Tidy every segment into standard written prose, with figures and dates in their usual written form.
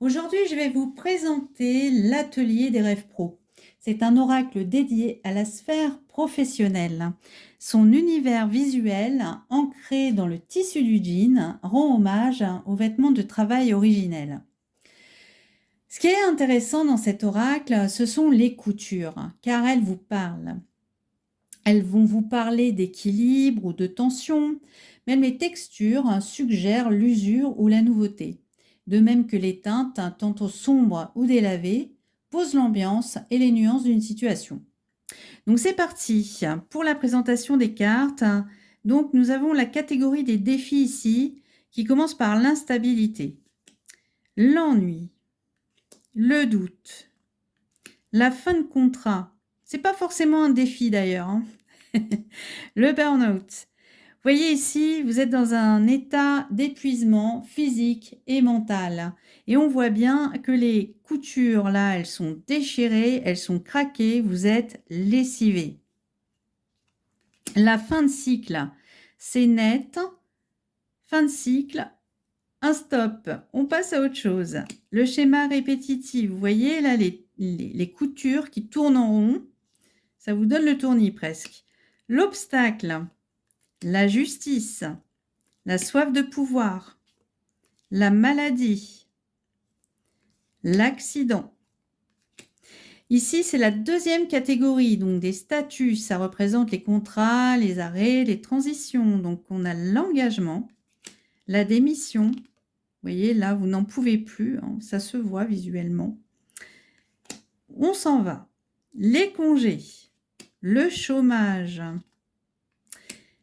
Aujourd'hui, je vais vous présenter l'atelier des rêves pro. C'est un oracle dédié à la sphère professionnelle. Son univers visuel, ancré dans le tissu du jean, rend hommage aux vêtements de travail originels. Ce qui est intéressant dans cet oracle, ce sont les coutures, car elles vous parlent. Elles vont vous parler d'équilibre ou de tension. Même les textures suggèrent l'usure ou la nouveauté. De même que les teintes, tantôt sombres ou délavées, posent l'ambiance et les nuances d'une situation. Donc c'est parti pour la présentation des cartes. Donc nous avons la catégorie des défis ici qui commence par l'instabilité, l'ennui, le doute, la fin de contrat. C'est pas forcément un défi d'ailleurs, hein. Le burn-out. Voyez ici, vous êtes dans un état d'épuisement physique et mental. Et on voit bien que les coutures, là, elles sont déchirées, elles sont craquées, vous êtes lessivé. La fin de cycle, c'est net. Fin de cycle, un stop. On passe à autre chose. Le schéma répétitif, vous voyez là les coutures qui tournent en rond. Ça vous donne le tournis presque. L'obstacle, la justice, la soif de pouvoir, la maladie, l'accident. Ici, c'est la deuxième catégorie, donc des statuts. Ça représente les contrats, les arrêts, les transitions. Donc, on a l'engagement, la démission. Vous voyez, là, vous n'en pouvez plus. Hein, ça se voit visuellement. On s'en va. Les congés, le chômage,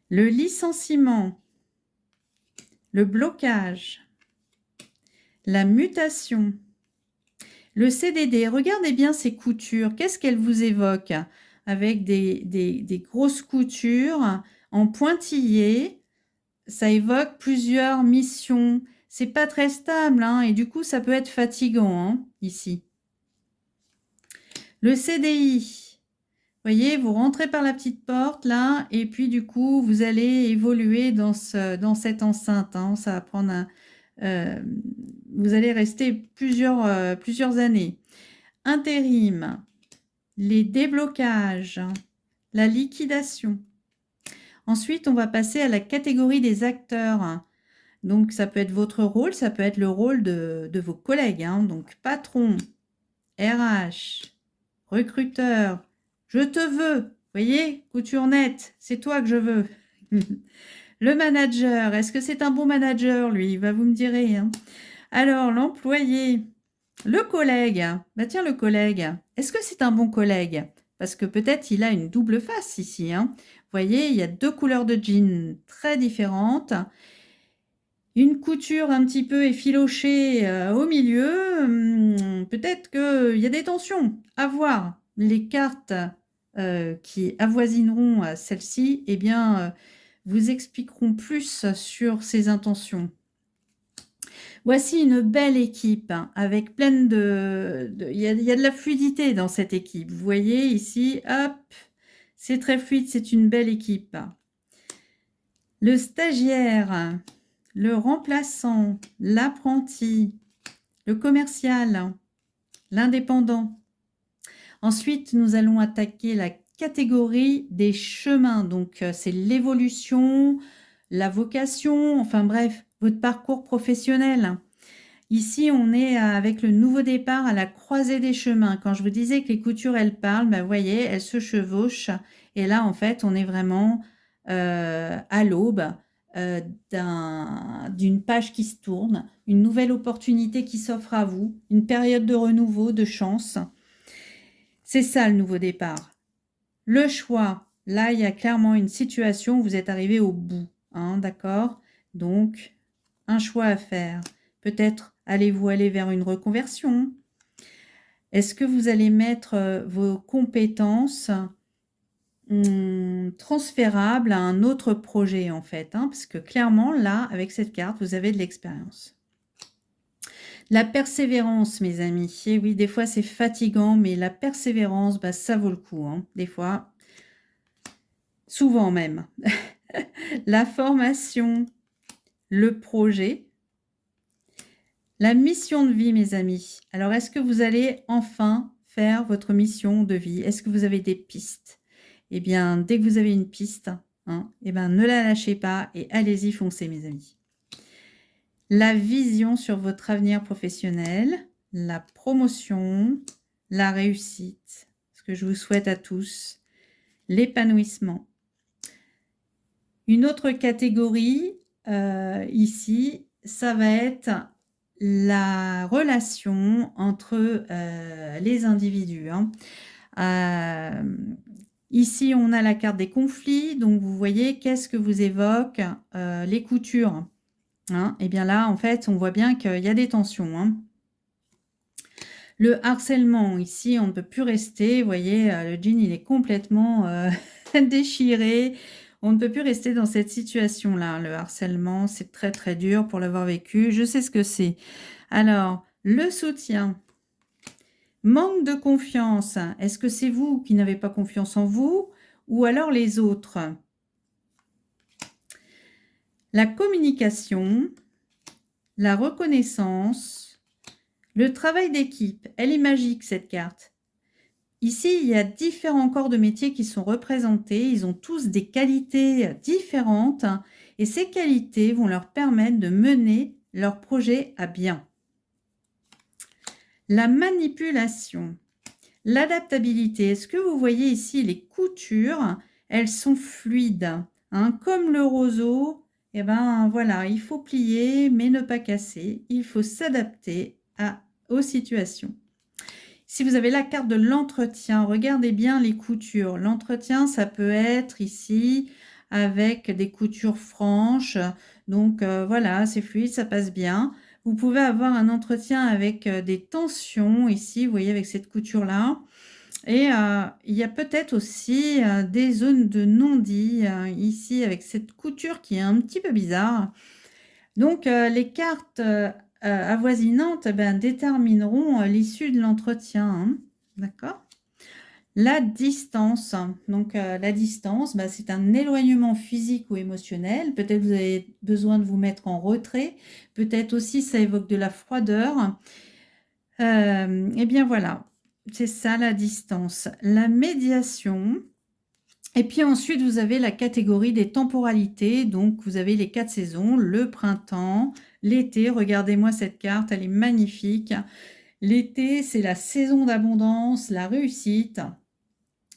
le licenciement, le blocage, la mutation, le CDD. Regardez bien ces coutures. Qu'est-ce qu'elles vous évoquent? Avec des grosses coutures en pointillés. Ça évoque plusieurs missions. C'est pas très stable, hein, et du coup, ça peut être fatigant, hein, ici. Le CDI. Vous voyez, vous rentrez par la petite porte, là, et puis du coup, vous allez évoluer dans cette enceinte. Hein. Ça va prendre vous allez rester plusieurs années. Intérim, les déblocages, la liquidation. Ensuite, on va passer à la catégorie des acteurs. Donc, ça peut être votre rôle, ça peut être le rôle de vos collègues. Hein. Donc, patron, RH, recruteur, je te veux. Vous voyez, couture nette, c'est toi que je veux. Le manager, est-ce que c'est un bon manager, lui? Vous me direz. Hein. Alors, l'employé, le collègue. Bah tiens, le collègue, est-ce que c'est un bon collègue? Parce que peut-être il a une double face ici. Hein. Vous voyez, il y a deux couleurs de jean très différentes. Une couture un petit peu effilochée au milieu. Peut-être qu'il y a des tensions à voir. Les cartes qui avoisineront celle-ci, eh bien, vous expliqueront plus sur ces intentions. Voici une belle équipe hein, avec pleine il y a de la fluidité dans cette équipe. Vous voyez ici, hop, c'est très fluide, c'est une belle équipe. Le stagiaire, le remplaçant, l'apprenti, le commercial, l'indépendant. Ensuite, nous allons attaquer la catégorie des chemins. Donc, c'est l'évolution, la vocation, enfin bref, votre parcours professionnel. Ici, on est avec le nouveau départ à la croisée des chemins. Quand je vous disais que les coutures, elles parlent, vous voyez, elles se chevauchent. Et là, en fait, on est vraiment à l'aube d'une page qui se tourne, une nouvelle opportunité qui s'offre à vous, une période de renouveau, de chance. C'est ça le nouveau départ. Le choix, là, il y a clairement une situation où vous êtes arrivé au bout, hein, d'accord? Donc, un choix à faire. Peut-être allez-vous aller vers une reconversion? Est-ce que vous allez mettre vos compétences transférables à un autre projet, en fait, hein? Parce que clairement, là, avec cette carte, vous avez de l'expérience. La persévérance, mes amis. Et oui, des fois, c'est fatigant, mais la persévérance, ça vaut le coup. Hein. Des fois, souvent même. La formation, le projet, La mission de vie, mes amis. Alors, est-ce que vous allez enfin faire votre mission de vie? Est-ce que vous avez des pistes? Eh bien, dès que vous avez une piste, hein, eh ben, ne la lâchez pas et allez-y, foncez, mes amis. La vision sur votre avenir professionnel, la promotion, la réussite, ce que je vous souhaite à tous, l'épanouissement. Une autre catégorie ici, ça va être la relation entre les individus. Hein. Ici, on a la carte des conflits. Donc, vous voyez, qu'est-ce que vous évoque les coutures. Hein. Et bien là, en fait, on voit bien qu'il y a des tensions. Hein. Le harcèlement, ici, on ne peut plus rester. Vous voyez, le jean, il est complètement déchiré. On ne peut plus rester dans cette situation-là. Le harcèlement, c'est très, très dur pour l'avoir vécu. Je sais ce que c'est. Alors, le soutien. Manque de confiance. Est-ce que c'est vous qui n'avez pas confiance en vous ou alors les autres? La communication, la reconnaissance, le travail d'équipe. Elle est magique, cette carte. Ici, il y a différents corps de métier qui sont représentés. Ils ont tous des qualités différentes et ces qualités vont leur permettre de mener leur projet à bien. La manipulation, l'adaptabilité. Est-ce que vous voyez ici les coutures? Elles sont fluides. Hein, comme le roseau, eh ben, voilà, il faut plier mais ne pas casser. Il faut s'adapter aux situations. Si vous avez la carte de l'entretien, regardez bien les coutures. L'entretien, ça peut être ici avec des coutures franches. Donc voilà, c'est fluide, ça passe bien. Vous pouvez avoir un entretien avec des tensions ici, vous voyez, avec cette couture-là. Et il y a peut-être aussi des zones de non-dit ici avec cette couture qui est un petit peu bizarre. Donc, les cartes avoisinantes détermineront l'issue de l'entretien. Hein. D'accord? La distance. Donc, la distance, c'est un éloignement physique ou émotionnel. Peut-être vous avez besoin de vous mettre en retrait. Peut-être aussi ça évoque de la froideur. Eh bien, voilà. C'est ça la distance. La médiation. Et puis ensuite, vous avez la catégorie des temporalités. Donc, vous avez les 4 saisons, le printemps, l'été. Regardez-moi cette carte, elle est magnifique. L'été, c'est la saison d'abondance, la réussite,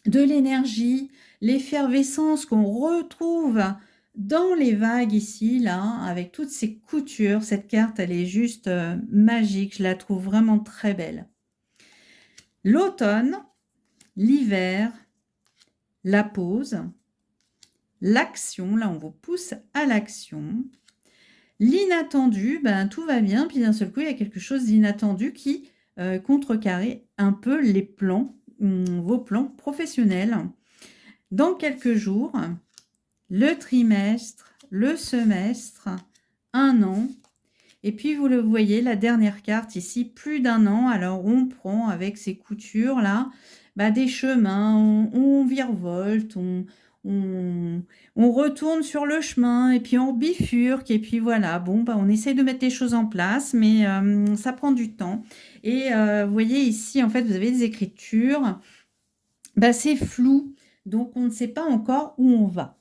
de l'énergie, l'effervescence qu'on retrouve dans les vagues ici, là, avec toutes ces coutures. Cette carte, elle est juste magique. Je la trouve vraiment très belle. L'automne, l'hiver, la pause, l'action, là on vous pousse à l'action. L'inattendu, tout va bien, puis d'un seul coup il y a quelque chose d'inattendu qui contrecarre un peu les plans, vos plans professionnels. Dans quelques jours, le trimestre, le semestre, un an, et puis vous le voyez, la dernière carte ici, plus d'un an. Alors on prend avec ces coutures là, des chemins, on virevolte, on retourne sur le chemin et puis on bifurque et puis voilà, bon, on essaye de mettre les choses en place, mais ça prend du temps. Et vous voyez ici, en fait, vous avez des écritures, c'est flou, donc on ne sait pas encore où on va.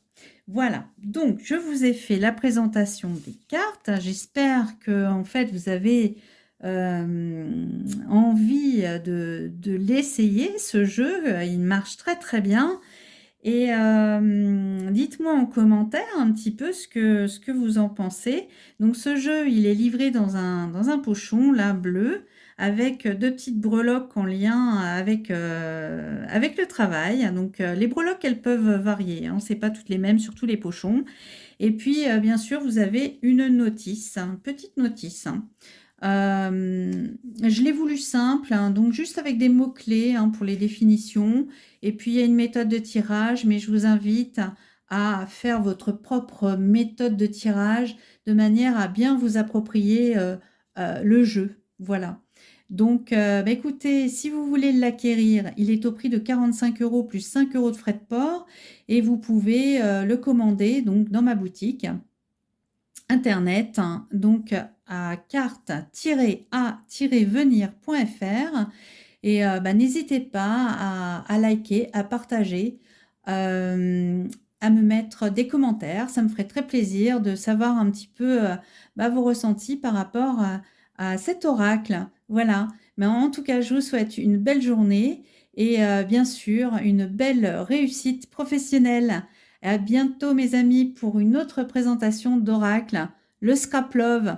Voilà, donc je vous ai fait la présentation des cartes. J'espère que en fait vous avez envie de l'essayer, ce jeu. Il marche très très bien. Et dites-moi en commentaire un petit peu ce que vous en pensez. Donc ce jeu, il est livré dans un pochon, là, bleu, avec 2 petites breloques en lien avec le travail. Donc les breloques, elles peuvent varier, hein, c'est pas toutes les mêmes, surtout les pochons. Et puis bien sûr, vous avez une notice, une petite notice. Hein. Je l'ai voulu simple, hein, donc juste avec des mots-clés pour les définitions. Et puis, il y a une méthode de tirage, mais je vous invite à faire votre propre méthode de tirage de manière à bien vous approprier le jeu. Voilà. Donc, écoutez, si vous voulez l'acquérir, il est au prix de 45 € plus 5 € de frais de port et vous pouvez le commander donc, dans ma boutique internet. Donc, à carte-a-venir.fr et n'hésitez pas à liker, à partager, à me mettre des commentaires. Ça me ferait très plaisir de savoir un petit peu vos ressentis par rapport à cet oracle. Voilà. Mais en tout cas, je vous souhaite une belle journée et bien sûr une belle réussite professionnelle. À bientôt mes amis pour une autre présentation d'oracle, le Scrap Love.